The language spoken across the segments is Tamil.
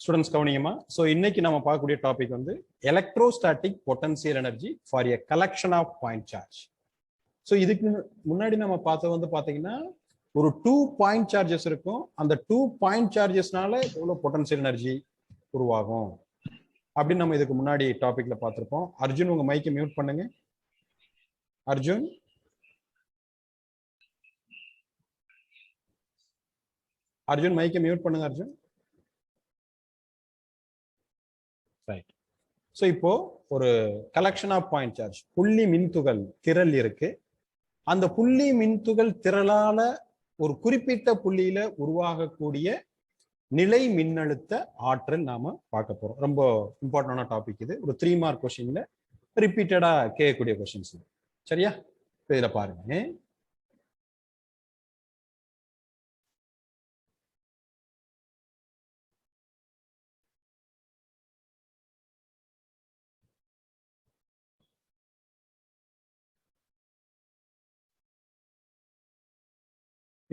ஸ்டூடெண்ட்ஸ் கவனிங்கம்மா. ஸோ இன்னைக்கு நம்ம பார்க்கக்கூடிய டாபிக் வந்து electrostatic potential energy for a collection of point charge. So இதுக்கு முன்னாடி நம்ம பார்த்தது வந்து பார்த்தீங்கன்னா ஒரு 2 பாயிண்ட் சார்ஜஸ் இருக்கும். அந்த 2 பாயிண்ட் சார்ஜஸ்னால எவ்வளோ பொட்டன்சியல் எனர்ஜி உருவாகும் அப்படின்னு நம்ம இதுக்கு முன்னாடி டாபிக்ல பார்த்துருப்போம். அர்ஜுன் உங்க மைக்கை மியூட் பண்ணுங்க. அர்ஜுன் அர்ஜுன் மைக்கை மியூட் பண்ணுங்க அர்ஜுன். ரைட். ஸோ இப்போ ஒரு கலெக்ஷன் ஆஃப் பாயிண்ட் சார்ஜ் புள்ளி மின்துகள் திரள் இருக்கு. அந்த புள்ளி மின்துகள் திரளால ஒரு குறிப்பிட்ட புள்ளியில உருவாகக்கூடிய நிலை மின்னழுத்த ஆற்றல் நாம பார்க்க போறோம். ரொம்ப இம்பார்ட்டன்டான டாபிக் இது. ஒரு 3 மார்க் கொஸ்டின்ல ரிப்பீட்டடா கேட்கக்கூடிய கொஸ்டின்ஸ். சரியா? இதுல பாருங்க.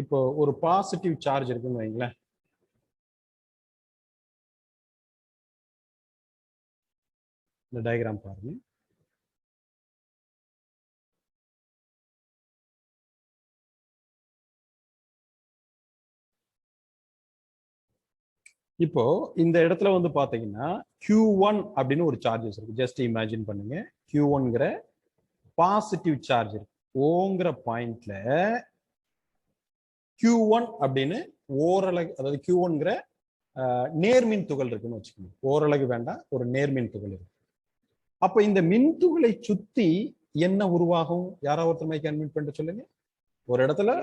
இப்போ ஒரு பாசிட்டிவ் சார்ஜ் இருக்குன்னு வைங்களேன். இந்த டயக்ராம் பாருங்க. இப்போ இந்த இடத்துல வந்து பாத்தீங்கன்னா Q1 அப்படின்னு ஒரு சார்ஜஸ் இருக்கு. ஜஸ்ட் இமேஜின் பண்ணுங்க. Q1ங்கிற பாசிட்டிவ் சார்ஜ் இருக்கு. ஓங்கிற பாயிண்ட்ல Q1 அப்படின்னு ஓரலகு, அதாவது Q1ங்கிற நேர்மின் துகள் இருக்குன்னு வச்சுக்கோங்க. ஓரலகு வேண்டாம், ஒரு நேர்மின் துகள் இருக்கு. அப்ப இந்த மின்துகளை சுத்தி என்ன உருவாகும்? யாராவது ஒருத்தர் மைக் அன்மியூட் பண்ணிட்டு சொல்லுங்க. ஒரு இடத்துல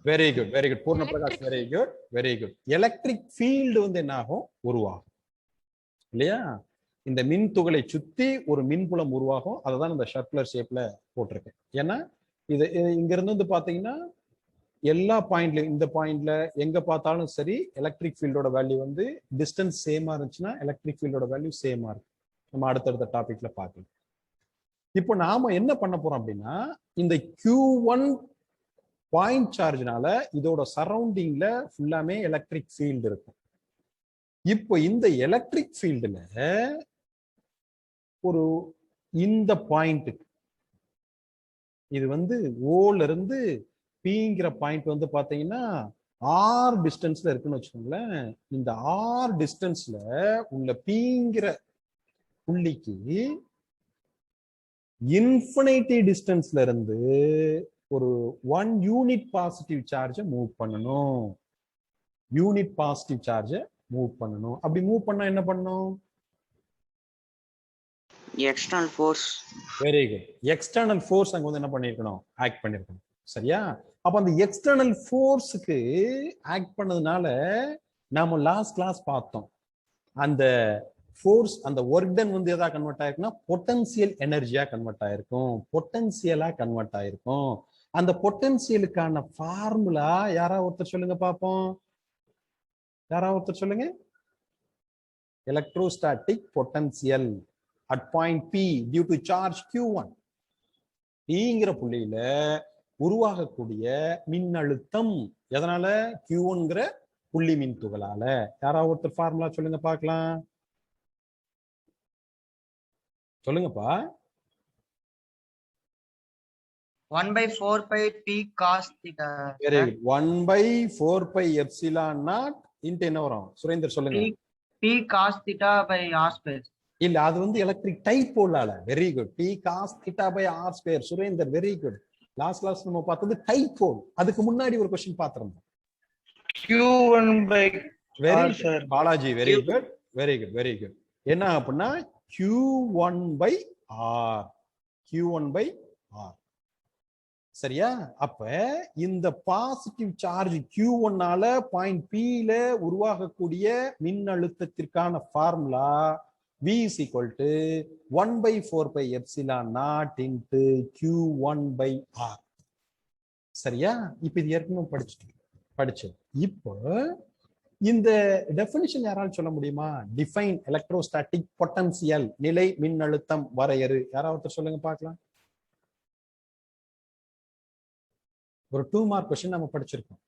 very good very good Poorna Prakash, very good very good. Electric field வந்து என்ன ஆகும்? உருவாகும் இல்லையா? இந்த மின் துகளை சுத்தி ஒரு மின்புலம் உருவாகும். அததான் இந்த சர்க்குலர் ஷேப்ல போட்டிருக்கேன். ஏன்னா இது இங்க இருந்து வந்து பாத்தீங்கன்னா எல்லா பாயிண்ட்லயும், இந்த பாயிண்ட்ல எங்க பார்த்தாலும் சரி, எலக்ட்ரிக் ஃபீல்டோட வேல்யூ வந்து டிஸ்டன்ஸ் சேமா இருந்துச்சுன்னா எலக்ட்ரிக் ஃபீல்டோட வேல்யூ சேமா இருக்கும். நம்ம அடுத்தடுத்த டாபிக்ல பார்க்கலாம். இப்போ நாம என்ன பண்ண போறோம் அப்படின்னா, இந்த Q1 பாயிண்ட் சார்ஜ்னால இதோட சரௌண்டிங்ல ஃபுல்லாமே எலக்ட்ரிக் ஃபீல்டு இருக்கும். இப்போ இந்த எலக்ட்ரிக் ஃபீல்டுல ஒரு இந்த பாயிண்ட், இது வந்து ஓல இருந்து பிங்கிற பாயிண்ட் வந்து பாத்தீங்கன்னா ஆர் டிஸ்டன்ஸ்ல இருக்குன்னு வச்சுக்கோங்களேன். இந்த ஆர் டிஸ்டன்ஸ்ல உள்ள பிங்கிற புள்ளிக்கு இன்ஃபினிட்டி டிஸ்டன்ஸ்ல இருந்து ஒரு 1 யூனிட் பாசிட்டிவ் சார்ஜை மூவ் பண்ணணும். யூனிட் பாசிட்டிவ் சார்ஜை மூவ் பண்ணணும். அப்படி மூவ் பண்ணா என்ன பண்ணணும்? External force. Very good. External force அங்க வந்து என்ன பண்ணிருக்கணும்? ஆக்ட் பண்ணிருக்கணும். சரியா? அப்ப அந்த எக்ஸ்டர்னல் ஃபோர்ஸுக்கு ஆக்ட் பண்ணதுனால நாம லாஸ்ட் கிளாஸ் பார்த்தோம். அந்த ஃபோர்ஸ், அந்த ஒர்க் டன் வந்து எதா கன்வெர்ட் ஆயிருக்குன்னா பொட்டன்சியல் எனர்ஜியா கன்வெர்ட் ஆயிருக்கும். பொட்டன்சியலா கன்வெர்ட் ஆயிருக்கும். அந்த பொட்டன்சியலுக்கான ஃபார்முலா யாராவது ஒருத்தர் சொல்லுங்க பாப்போம். யாராவது ஒருத்தர் சொல்லுங்க. Electrostatic potential at point P due to charge Q1. Pங்கிற புள்ளியில உருவாகக்கூடிய மின்னழுத்தம் எதனால? Q1ங்கிற புள்ளி மின் துகளால. யாராவது ஒருத்தர் ஃபார்முலா சொல்லுங்க பார்க்கலாம். சொல்லுங்கப்பா. 1/4 pi P cos theta. Very good. 1/4 pi epsilon naught into என்ன வரும்? சுரேந்தர் சொல்லுங்க. P cos theta by r square. இல்ல, அது வந்து எலக்ட்ரிக் டைபோலால. Very good. P cos theta by r square. Surendar very good. Last class நம்ம பார்த்தது டைபோல். அதுக்கு முன்னாடி ஒரு क्वेश्चन பார்த்திருந்தோம். Q1 by very good Balaji, very good very good very good. என்ன அப்படின்னா Q1 by R. Q1 by R. சரியா? அப்ப இந்த பாசிட்டிவ் சார்ஜ் Q1னால பாயிண்ட் Pல உருவாகக்கூடிய மின்னழுத்தத்திற்கான formula V is equal to 1/4 pi epsilon naught into Q1 by R. சரியா? இப்ப இது ஏற்கனவே படிச்சோம். இப்போ இந்த டெஃபினிஷன் யாராவது சொல்ல முடியுமா? டிஃபைன் எலக்ட்ரோஸ்டாட்டிக் பொட்டன்சியல், நிலை மின்னழுத்தம் வரையறு. யாராவது சொல்லுங்க பார்க்கலாம். ஒரு 2 மார்க் क्वेश्चन நம்ம படிச்சிருக்கோம்.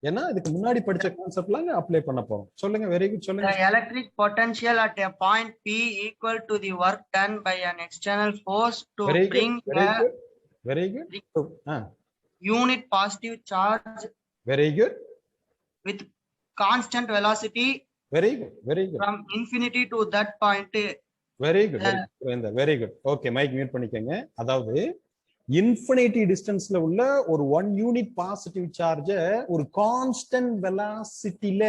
ஏன்னா இதுக்கு முன்னாடி படிச்ச கான்செப்ட்லாம் அப்ளை பண்ண போறோம். சொல்லுங்க. Very good. சொல்லுங்க. The electric potential at a point P equal to the work done by an external force to very bring good. Very a good. Very good. unit positive charge very good. with constant velocity very good. Very good. from infinity to that point. Very good. Very good. Okay, mic mute பண்ணிக்கங்க. அதாவது இன்ஃபினிட்டி டிஸ்டன்ஸ்ல உள்ள ஒரு 1 யூனிட் பாசிட்டிவ் சார்ஜ ஒரு கான்ஸ்டன்ட் வெலாசிட்டில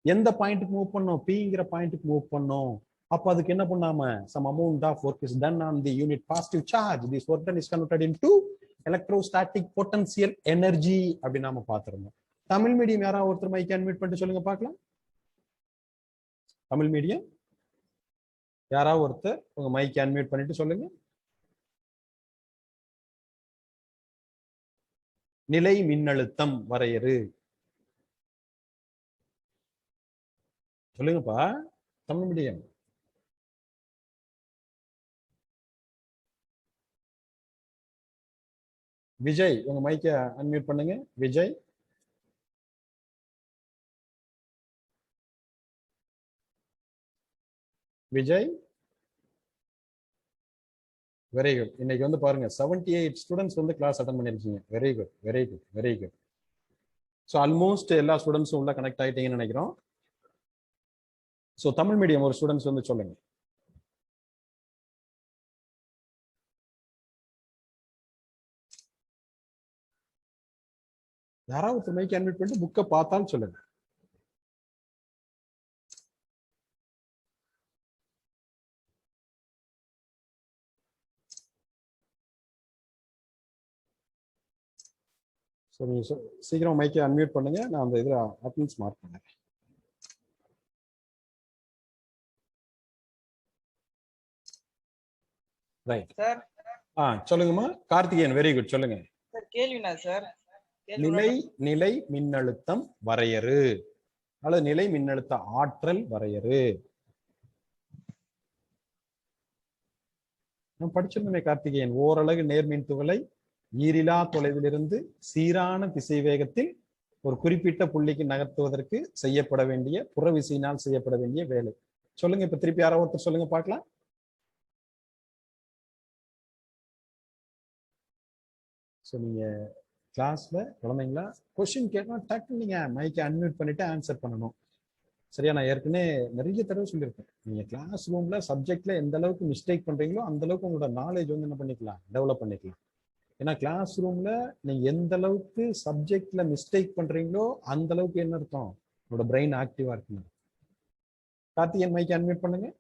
எந்த பாயிண்ட்க்கு மூவ் பண்ணோம்? பிங்கிற பாயிண்ட்க்கு மூவ் பண்ணோம். அப்ப அதுக்கு என்ன பண்ணாம some amount of work is done on the unit positive charge. This work done is converted into electrostatic potential energy அப்படி நாம பார்த்திருந்தோம். தமிழ் மீடியம் யாராவது ஒருத்தர் மைக் அன்மியூட் பண்ணிட்டு சொல்லுங்க பார்க்கலாம். தமிழ் மீடியம் யாராவது ஒருத்தர் உங்க மைக் அன்மியூட் பண்ணிட்டு சொல்லுங்க. நிலை மின்னழுத்தம் வரையறு. சொல்லுங்கப்பா தமிழ் மீடியம். விஜய் உங்க மைக்க அன்மியூட் பண்ணுங்க. விஜய். விஜய். Very good. இன்னைக்கு வந்து பாருங்க 78 ஸ்டூடெண்ட்ஸ் வந்து கிளாஸ் அட்டன் பண்ணிருக்கீங்க. Very good. Very good. Very good. So almost எல்லா ஸ்டூடெண்ட்ஸும் உள்ள கனெக்ட் ஆயிட்டீங்கன்னு நினைக்கிறோம். ஸோ தமிழ் மீடியம் ஒரு ஸ்டூடெண்ட்ஸ் வந்து சொல்லுங்க. யாராவது மைக் அன்மியூட் பண்ணிட்டு புக்கை பார்த்தாலும் சொல்லுங்க. ஸோ நீங்க சீக்கிரம் மைக்கை அன்மியூட் பண்ணுங்க. நான் அந்த இதில் அட்டெண்டன்ஸ் மார்க் பண்ணேன். Right sir. சொல்லுங்கம்மா. Karthikeyan very good. சொல்லுங்க. சார் கேள்வினா சார். நிலை மின்னழுத்தம் வரையறு அல்லது நிலை மின்னழுத்த ஆற்றல் வரையறு. நான் படிச்சிருந்தேன் கார்த்திகேயன். ஓரலகு நேர்மின் துகளை ஈரிலா தொலைவிலிருந்து சீரான திசை வேகத்தில் ஒரு குறிப்பிட்ட புள்ளிக்கு நகர்த்துவதற்கு செய்யப்பட வேண்டிய புறவிசையினால் செய்யப்பட வேண்டிய வேலை. சொல்லுங்க. இப்ப திருப்பி யாரோ ஒருத்தர் சொல்லுங்க பார்க்கலாம். ஸோ நீங்க கிளாஸ்ல குழந்தைங்களா கொஸ்டின் கேட்டா டக்குன்னு நீங்க மைக்கை அன்மியூட் பண்ணிட்டு ஆன்சர் பண்ணணும். சரியா? நான் ஏற்கனவே நிறைய தடவை சொல்லியிருக்கேன். நீங்க கிளாஸ் ரூம்ல சப்ஜெக்ட்ல எந்த அளவுக்கு மிஸ்டேக் பண்றீங்களோ அந்த அளவுக்கு உங்களோட நாலேஜ் வந்து என்ன பண்ணிக்கலாம், டெவலப் பண்ணிக்கலாம். ஏன்னா கிளாஸ் ரூம்ல நீங்க எந்த அளவுக்கு சப்ஜெக்ட்ல மிஸ்டேக் பண்றீங்களோ அந்த அளவுக்கு என்ன அர்த்தம், உங்களோட பிரெயின் ஆக்டிவா இருக்கணும். கார்த்திகேயன் மைக்கை அன்மியூட் பண்ணுங்க.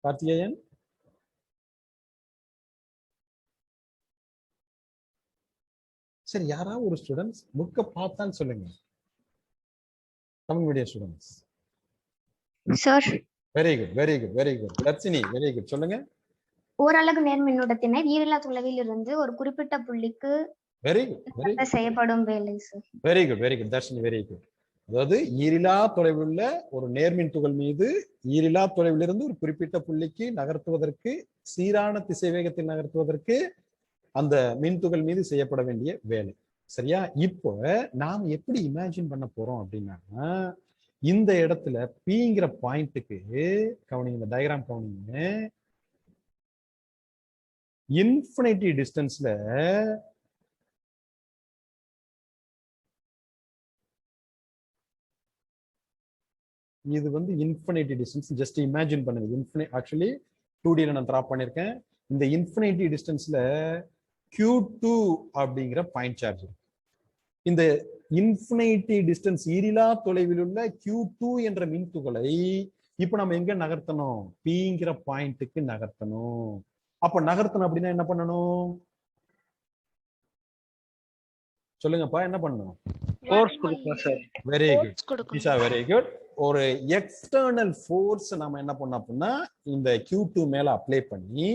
கார்த்திகேயன். சரி, யாராவது ஒரு ஸ்டூடெண்ட்ஸ் புக்கை பார்த்தான்னு சொல்லுங்க. Tamil medium students. Sir. Very good. Very good. Very good. Dharshini very good. சொல்லுங்க. ஓரலகு நேர்மின்னூட்டத்தினை ஈரிலா தொலைவில் இருந்து ஒரு குறிப்பிட்ட புள்ளிக்கு வெரி குட். Very good. செய்யப்படும் வேலை sir. Very good. Very good. Dharshini very good. அதாவது ஈரிலா தொலைவுள்ள ஒரு நேர்மின் துகள் மீது ஈரிலா தொலைவிலிருந்து ஒரு குறிப்பிட்ட புள்ளிக்கு நகர்த்துவதற்கு, சீரான திசை வேகத்தில் நகர்த்துவதற்கு அந்த மின்துகள் மீது செய்யப்பட வேண்டிய வேலை. சரியா? இப்போ நாம் எப்படி இமேஜின் பண்ண போறோம் அப்படின்னா, இந்த இடத்துல பிங்கிற பாயிண்ட்டுக்கு கவனிங்க, இந்த டயக்ராம் கவனிங்க. இன்ஃபினிட்டி டிஸ்டன்ஸ்ல இது வந்து இன்ஃபினிட்டி டிஸ்டன்ஸ். ஜஸ்ட் இமேஜின் பண்ணுங்க. ஆக்சுவலி 2D நான் டிரா பண்ணிருக்கேன். இந்த இன்ஃபினிட்டி டிஸ்டன்ஸ்ல Q2 அப்படிங்கிற பாயிண்ட் சார்ஜ். இந்த இன்ஃபினிட்டி டிஸ்டன்ஸ் ஈரிலா தொலைவில் உள்ள Q2 என்ற மின்துகளை இப்ப நம்ம எங்க நகர்த்தணும், பிங்கிற பாயிண்ட்டுக்கு நகர்த்தணும். அப்ப நகர்த்தணும் அப்படின்னா என்ன பண்ணணும் சொல்லுங்கப்பா, என்ன பண்ணணும்? ஃபோர்ஸ் கொடுக்கணும் sir. Very good Isha, very good. ஒரு எக்ஸ்டர்னல் ஃபோர்ஸ் நாம என்ன பண்ணோம் அப்படின்னா இந்த Q2 மேல அப்ளை பண்ணி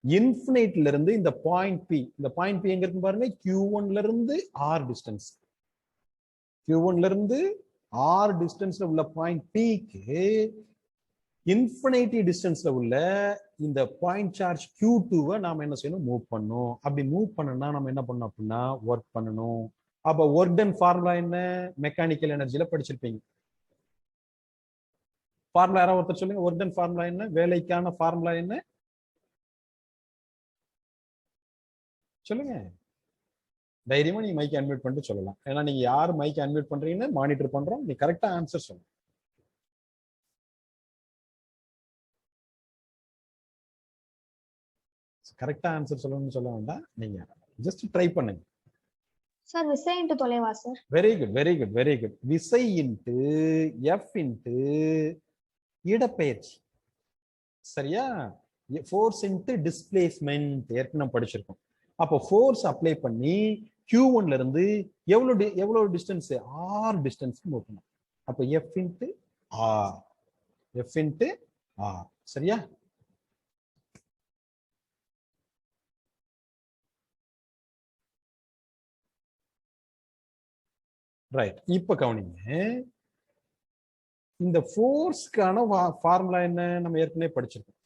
இன்ஃபினிட்ல இருந்து இந்த பாயிண்ட் பி, இந்த பாயிண்ட் பி எங்க இருக்கு பாருங்க, Q1ல இருந்து R டிஸ்டன்ஸ், Q1ல இருந்து R டிஸ்டன்ஸ்ல உள்ள பாயிண்ட் பிக்கு இன்ஃபினிட்டி டிஸ்டன்ஸ்ல உள்ள இந்த பாயிண்ட் சார்ஜ் Q2-வை நாம என்ன செய்யணும், மூவ் பண்ணணும். அப்படி மூவ் பண்ணணும்னா நம்ம என்ன பண்ணணும் அப்படின்னா ஒர்க் பண்ணணும். அப்ப ஒர்க் டன் ஃபார்முலா என்ன, மெக்கானிக்கல் எனர்ஜில படிச்சிருப்பீங்க. ஃபார்முலா யாராவது ஒருத்தர் சொல்லுங்க, ஒர்க் டன் ஃபார்முலா என்ன, வேலைக்கான ஃபார்முலா என்ன சொல்லுங்க. தைரியமா நீங்க மைக் அன்மியூட் பண்ணிட்டு சொல்லலாம். ஏன்னா நீங்க யார் மைக் அன்மியூட் பண்றீங்கன்னு மானிட்டர் பண்றோம். நீ கரெக்டா ஆன்சர் சொல்லுங்க. கரெக்டா ஆன்சர் சொல்லணும்னு சொல்ல வேண்டாம், நீங்க ஜஸ்ட் ட்ரை பண்ணுங்க. சார் விசை இன்டு தொலைவா sir? Very good very good very good. விசை இன்ட்டு எஃப் இன்ட்டு இடப்பெயர்ச்சி. சரியா? ஃபோர்ஸ் இன்ட்டு டிஸ்பிளேஸ்மெண்ட் ஏற்கனவே படிச்சிருக்கோம். அப்போ ஃபோர்ஸ் அப்ளை பண்ணி Q1ல இருந்து எவ்வளவு டிஸ்டன்ஸ், R டிஸ்டன்ஸ் மூவ் பண்ணும். அப்போ F into R, F into R. சரியா? ரைட். இப்ப கவனிங்க, இந்த ஃபோர்ஸ்க்கான ஃபார்முலா என்ன நம்ம ஏற்கனவே படிச்சிருக்கோம்.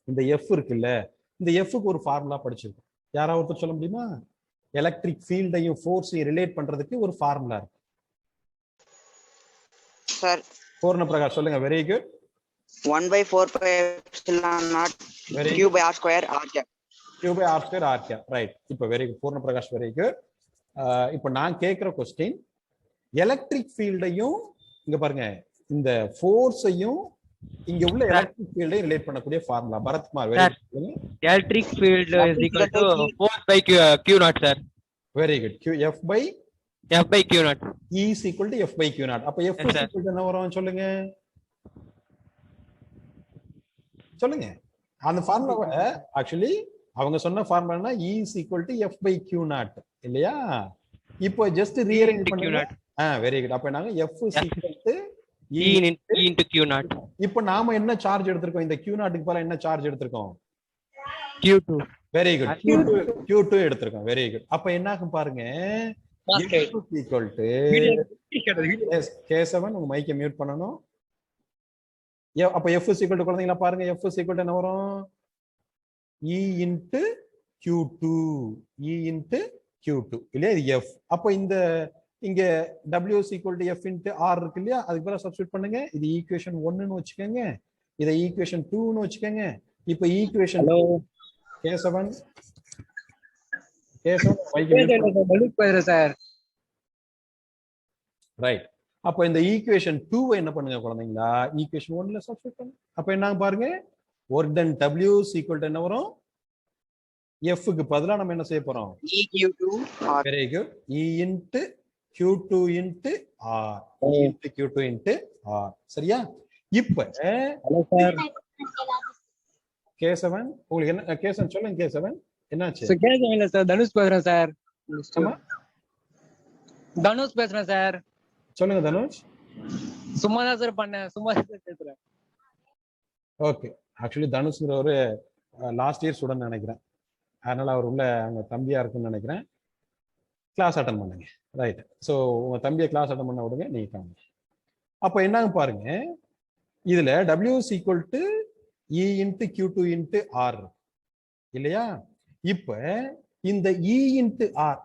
இந்த எஃப் இருக்குல்ல, இந்த எஃப்க்கு ஒரு ஃபார்முலா படிச்சிருக்கோம். யாராவது சொல்ல முடியுமா? எலக்ட்ரிக் ஃபீல்டையும் ஃபோர்ஸையும் ரிலேட் பண்றதுக்கு ஒரு ஃபார்முலா இருக்கு சார். பூர்ண பிரகாஷ் சொல்லுங்க. Very good. 1/4πε0 Q by R square R cap. Q by R square R cap. Right. இப்ப very good Poorna Prakash, very good. இப்ப நான் கேட்கிற கொஸ்டின், எலக்ட்ரிக் ஃபீல்டையும் இங்க பாருங்க, இந்த ஃபோர்ஸையும் இங்க உள்ள எலக்ட்ரிக் ஃபீல்டையும் ரிலேட் பண்ணக்கூடிய formula. Bharathkumar, very good. Electric field is equal to 4/Q0 sir. Very good. F by Q0. E is equal to F by Q0. அப்ப F is equal to என்ன வரும் சொல்லுங்க, சொல்லுங்க. அந்த ஃபார்முலாவை ஆக்சுவலி அவங்க சொன்ன formula E is equal to F by Q0 இல்லையா? இப்போ ஜஸ்ட் ரீஅரேஞ்ச் பண்ணுங்க. Very good. அப்ப நாங்க F is equal to E into Q0. இப்போ நாம என்ன சார்ஜ் எடுத்திருக்கோம், இந்த Q0க்கு பதிலா என்ன சார்ஜ் எடுத்திருக்கோம்? Q2. Very good. Q2 எடுத்திருக்கோம். Very good. அப்ப என்ன ஆகும் பாருங்க, F is equal to K7. உங்க மைக்கை மியூட் பண்ணனும். அப்ப F is equal to குழந்தைங்களா பாருங்க, F is equal to என்ன வரும்? E into Q2. E into Q2 இல்லையா? இது F. அப்ப இந்த இங்க W is equal to F into R இருக்கு இல்லையா? அதுக்கு பதிலா சப்ஸ்டிட்யூட் பண்ணுங்க. இது ஈக்குவேஷன் 1ன்னு வச்சுக்கோங்க, இதை ஈக்குவேஷன் 2ன்னு வச்சுக்கோங்க. இப்ப ஈக்குவேஷன் K7 சார். ரைட். அப்ப இந்த ஈக்குவேஷன் 2 என்ன பண்ணுங்க குழந்தைங்களா, ஈக்குவேஷன் 1ல சப்ஸ்டிட்யூட் பண்ணுங்க. அப்ப என்ன பாருங்க, work done W is equal to என்ன வரும்? F க்கு பதிலா நம்ம என்ன செய்ய போறோம்? E Q2 R. Very good. E into Q2 into R. E into Q2 into R. சரியா? இப்ப K7 உங்களுக்கு என்ன K7 சொல்லுங்க. K7 என்னாச்சு? சார் K7 இல்ல சார், தனுஷ் பேசுறேன் சார். ஆமா, தனுஷ் பேசுறேன் சார். சொல்லுங்க தனுஷ். சும்மா தான் சார் பண்ணேன், சும்மா தான் பேசுறேன். ஓகே. ஆக்சுவலி தனுஷ்ங்கிற ஒரு லாஸ்ட் இயர் ஸ்டூடெண்ட் நினைக்கிறேன், அதனால அவர் உள்ள அவங்க தம்பியா இருக்குன்னு நினைக்கிறேன். கிளாஸ் அட்டன் பண்ணுங்க. ரைட். ஸோ உங்க தம்பியை கிளாஸ் அட்டன் பண்ண விடுங்க, நீங்க காணுங்க. அப்போ என்னங்க பாருங்க, இதுல W is equal to E into Q2 into R இல்லையா? இப்ப இந்த E into R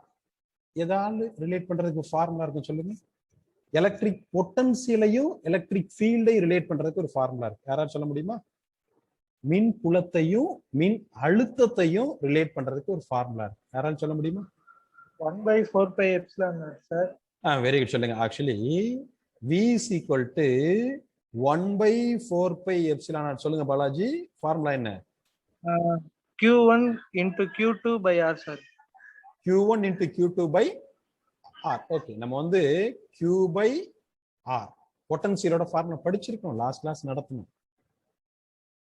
ஏதாவது ரிலேட் பண்றதுக்கு ஃபார்முலா இருக்கும் சொல்லுங்க. எலக்ட்ரிக் பொட்டன்சியலையும் எலக்ட்ரிக் ஃபீல்டையும் ரிலேட் பண்றதுக்கு ஒரு ஃபார்முலா இருக்கு. யாராவது சொல்ல முடியுமா? மின் புலத்தையும் மின் அழுத்தத்தையும் ரிலேட் பண்றதுக்கு ஒரு ஃபார்முலா இருக்கு. யாராவது சொல்ல முடியுமா? 1/4πε0 சார். Very good. சொல்லுங்க. Actually V is equal to 1/4πε0. சொல்லுங்க பாலாஜி, ஃபார்முலா என்ன? Q1 into Q2 by R sir. Q1 into Q2 by R. Okay, நம்ம வந்து Q by R பொட்டன்சியலோட ஃபார்முலா படிச்சிருக்கோம், லாஸ்ட் கிளாஸ் நடத்தணும்.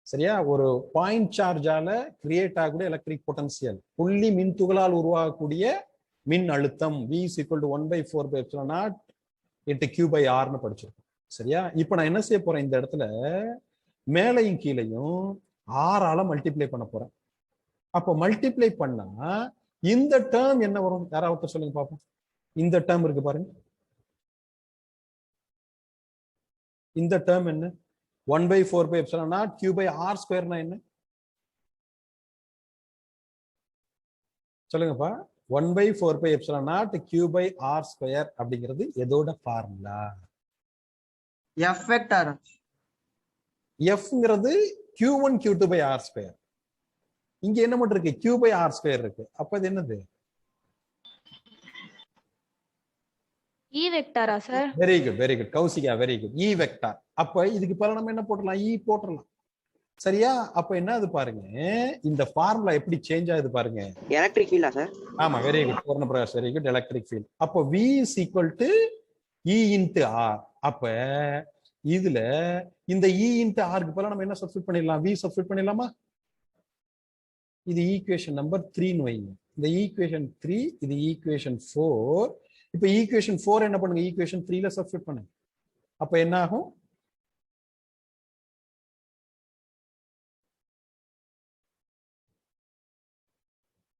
சரியா? ஒரு பாயிண்ட் சார்ஜால கிரியேட் ஆகக்கூடிய எலக்ட்ரிக் பொட்டன்சியல், புள்ளி மின் துகளால் உருவாகக்கூடிய மின் அழுத்தம் V is equal to 1/4πε0 into Q by R னு படிச்சிருக்கோம். சரியா? இப்போ நான் என்ன செய்ய போறேன், இந்த இடத்துல மேலையும் கீழையும் R ஆல மல்டிப்ளை பண்ண போறேன். அப்போ மல்டிப்ளை பண்ணா இந்த டேர்ம் என்ன வரும்? யாராவது சொல்லுங்க பாப்போம். இந்த டேர்ம் இருக்கு பாருங்க, இந்த டேர்ம் என்ன? 1/4 by epsilon not q by r ஸ்கொயர்னா என்ன சொல்லுங்கப்பா 1/4 by epsilon not q by r square அப்படிங்கிறது எதோட ஃபார்முலா F vector. fங்கிறது q1 q2 by r square இங்க என்ன மட்டும் இருக்கு q பை r ஸ்கொயர் இருக்கு அப்ப இது என்னது E வெக்டாரா sir? Very good Kausika very good E vector. அப்ப இதுக்கு பதிலா நம்ம என்ன போடலாம் E போட்டுறலாம். சரியா? அப்ப என்ன அது பாருங்க இந்த ஃபார்முலா எப்படி சேஞ்ச் ஆகுது பாருங்க. எலக்ட்ரிக் ஃபீல்டா சார்? ஆமா very good Poorna Prakash very good electric field. அப்ப V is equal to E into R. அப்ப இதுல இந்த E into R க்கு பதிலா நம்ம என்ன சப்ஸ்டிட்யூட் பண்ணிடலாம் V சப்ஸ்டிட்யூட் பண்ணிடலாமா? இது ஈக்குவேஷன் நம்பர் 3 னு வைங்க. இந்த ஈக்குவேஷன் 3 இது ஈக்குவேஷன் 4. இப்ப ஈக்குவேஷன் 4 என்ன பண்ணுங்க ஈக்குவேஷன் 3 ல சப்ஸ்டிட்யூட் பண்ணுங்க. அப்ப என்ன ஆகும்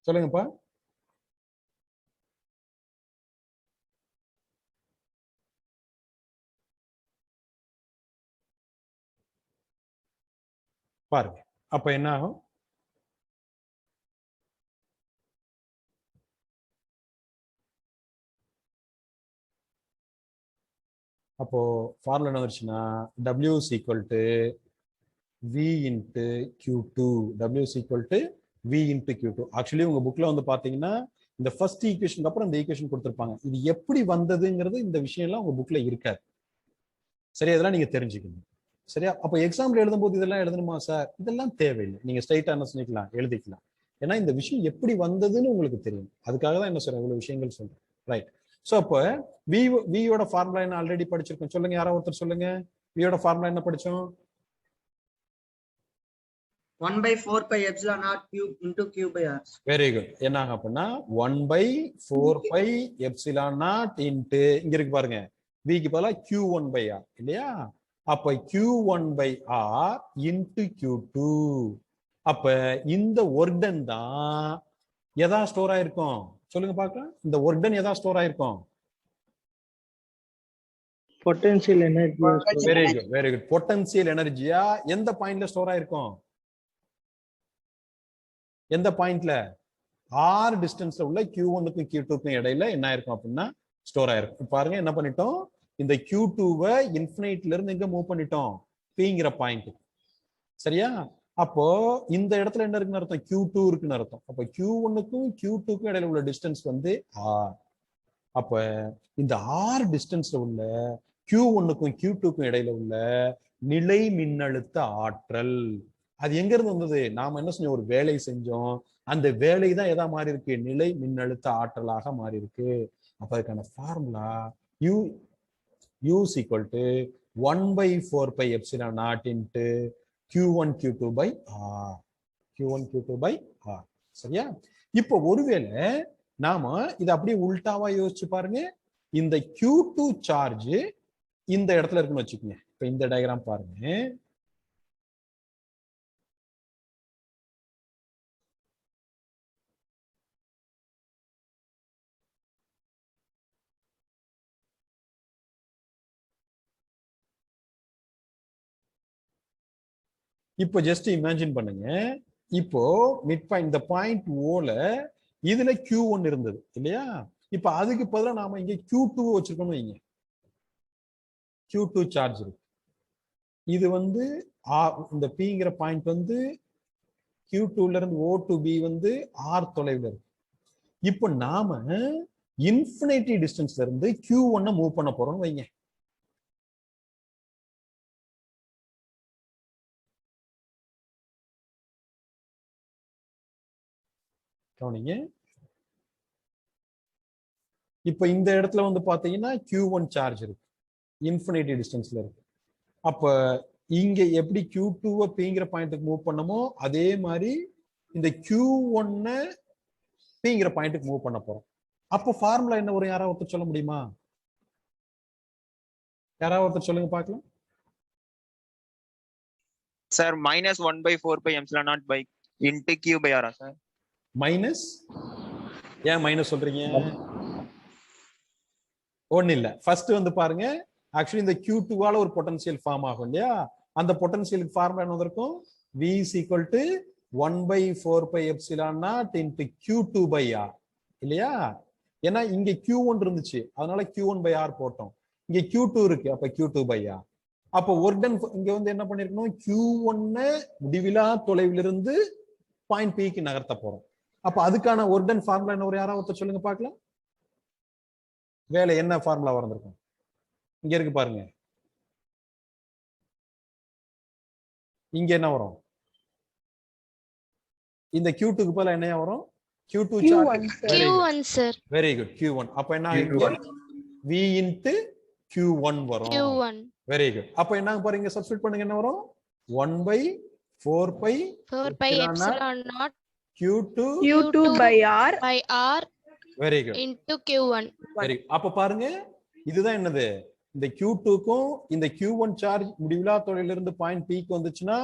சொல்லுங்கப்பா பாருங்க அப்ப என்ன ஆகும் அப்போ ஃபார்முலா என்ன வந்துருச்சுன்னா W is equal to V into Q2 W is equal to V into Q2 actually உங்க புக்ல வந்து பாத்தீங்கன்னா இந்த ஃபர்ஸ்ட் ஈக்குவேஷனுக்கு அப்புறம் இந்த ஈக்குவேஷன் கொடுத்திருப்பாங்க இது எப்படி வந்ததுங்கிறது இந்த விஷயம் எல்லாம் உங்க புக்ல இருக்காது சரியா இதெல்லாம் நீங்க தெரிஞ்சுக்கணும் சரியா அப்ப எக்ஸாம்ல எழுதும்போது இதெல்லாம் எழுதணுமா சார் இதெல்லாம் தேவையில்லை நீங்க ஸ்ட்ரைட்டா என்ன சொல்லிக்கலாம் எழுதிக்கலாம் ஏன்னா இந்த விஷயம் எப்படி வந்ததுன்னு உங்களுக்கு தெரியும் அதுக்காக தான் என்ன சொல்றேன் இவ்வளவு விஷயங்கள் சொல்றேன் ரைட் சோ அப்ப வியோட ஃபார்முலா என்ன ஆல்ரெடி படிச்சிருக்கோம் சொல்லுங்க யாரோ ஒருத்தர் சொல்லுங்க வியோட ஃபார்முலா என்ன படிச்சோம் 1/4 pi epsilon naught q into q by r. Very good என்ன ஆகும் அப்படின்னா 1/4 pi epsilon naught into இங்க இருக்கு பாருங்க v க்கு பதிலா q1 by r இல்லையா அப்ப q1 by r into q2 அப்ப இந்த ஒர்க் டன் தான் எதா ஸ்டோர் ஆயிருக்கும் சொல்லுங்க பார்க்கலாம் இந்த ஒர்க் டன் எதா ஸ்டோர் ஆயிருக்கும் potential energy. Very good potential எனர்ஜியா எந்த பாயிண்ட்ல ஸ்டோர் ஆயிருக்கும் எந்த பாயிண்ட்ல r டிஸ்டன்ஸ்ல உள்ள q1க்கும் q2க்கும் இடையில என்ன ஆயிருக்கும் அப்படின்னா ஸ்டோர் ஆயிருக்கும் பாருங்க என்ன பண்ணிட்டோம் இந்த q2வை இன்ஃபினைட்ல இருந்து எங்க மூவ் பண்ணிட்டோம் pங்கிற பாயிண்ட் சரியா அப்போ இந்த இடத்துல என்ன இருக்குன்னு அர்த்தம் q2 இருக்குன்னு அர்த்தம் அப்ப q1க்கும் q2க்கும் இடையில உள்ள டிஸ்டன்ஸ் வந்து r அப்ப இந்த r டிஸ்டன்ஸ்ல உள்ள q1க்கும் q2க்கும் இடையில உள்ள நிலை மின்னழுத்த ஆற்றல் அது எங்க இருந்து வந்தது நாம என்ன செஞ்சோம் ஒரு வேலை செஞ்சோம் அந்த வேலை தான் எதா மாறி இருக்கு நிலை மின்னழுத்த ஆற்றலாக மாறி இருக்கு அப்ப அதுக்கான formula u is equal to 1/4 pi epsilon naught into q1 q2 by r q1 q2 by r சரியா இப்போ ஒருவேளை நாம இத அப்படியே உல்டாவா யோசிச்சு பாருங்க இந்த q2 சார்ஜ் இந்த இடத்துல இருக்குன்னு வச்சுக்கோங்க இப்ப இந்த டயக்ராம் பாருங்க இப்போ ஜஸ்ட் இமேஜின் பண்ணுங்க இப்போ மிட் பாயிண்ட் இந்த பாயிண்ட் ஓல இதுல Q1 இருந்தது இல்லையா இப்ப அதுக்கு பதிலா நாம இங்க Q2 வச்சிருக்கோம் வைங்க Q2 சார்ஜ் இருக்கு இது வந்து இந்த Pங்கிற பாயிண்ட் வந்து Q2ல இருந்து O to B வந்து R தொலைவில் இருக்கு இப்போ நாம இன்ஃபினிட்டி டிஸ்டன்ஸ்ல இருந்து Q1 மூவ் பண்ண போறோம் வைங்க கவனிங்க இப்ப இந்த இடத்துல வந்து பாத்தீங்கன்னா Q1 சார்ஜ் இருக்கு இன்ஃபினிட்டி டிஸ்டன்ஸ்ல இருக்கு அப்ப இங்க எப்படி Q2 Pங்கிற பாயிண்ட்டுக்கு மூவ் பண்ணமோ அதே மாதிரி இந்த Q1 Pங்கிற பாயிண்ட்டுக்கு மூவ் பண்ண போறோம் அப்போ ஃபார்முலா என்ன வரும் யாராவது ஒருத்தர் சொல்ல முடியுமா யாராவது ஒருத்தர் சொல்லுங்க பார்க்கலாம் sir -1/4 pi epsilon naught by into q by r sir minus ஏன் மைனஸ் சொல்றீங்க ஒண்ணு இல்ல ஃபர்ஸ்ட் வந்து பாருங்க ஆக்சுவலி இந்த Q2 வால ஒரு பொட்டன்ஷியல் ஃபார்ம் ஆகும் இல்லையா அந்த பொட்டன்சியலுக்கு ஃபார்முலா என்ன வந்திருக்கும்? V is equal to 1/4 pi epsilon naught into Q2 by R இல்லையா? ஏன்னா இங்க Q1 இருந்துச்சு, அதனால Q1 by R போட்டோம். இங்க Q2 இருக்கு, அப்ப Q2 by R. அப்போ ஒர்க் டன் இங்க வந்து என்ன பண்ணிருக்கணும்? Q1 முடிவிலா தொலைவிலிருந்து பாயிண்ட் P க்கு நகர்த்த போறோம். அப்ப அதுக்கான ஒர்க் டன் ஃபார்முலா என்ன? ஒரு யாராவது சொல்லுங்க பார்க்கலாம். வேலை என்ன ஃபார்முலா வந்திருக்கும்? இங்க இருக்கு பாருங்க. இங்க என்ன வரும்? இந்த Q2 க்கு பதிலா என்ன வரும்? Q2 charge. Q1 sir. Very good. Q1. அப்ப என்ன ஆகும்? V into Q1 வரும். Q1. Very good. அப்ப என்ன பாருங்க, சப்ஸ்டிட்யூட் பண்ணுங்க, என்ன வரும்? 1/4 pi 4 pi epsilon naught Q2 by R very good into Q1. Very good. அப்ப பாருங்க, இதுதான் என்னது? இந்த Q2க்கும் இந்த Q1 சார்ஜ் முடிவிலா தொலைவிலிருந்து பாயிண்ட் P க்கு வந்துச்சுன்னா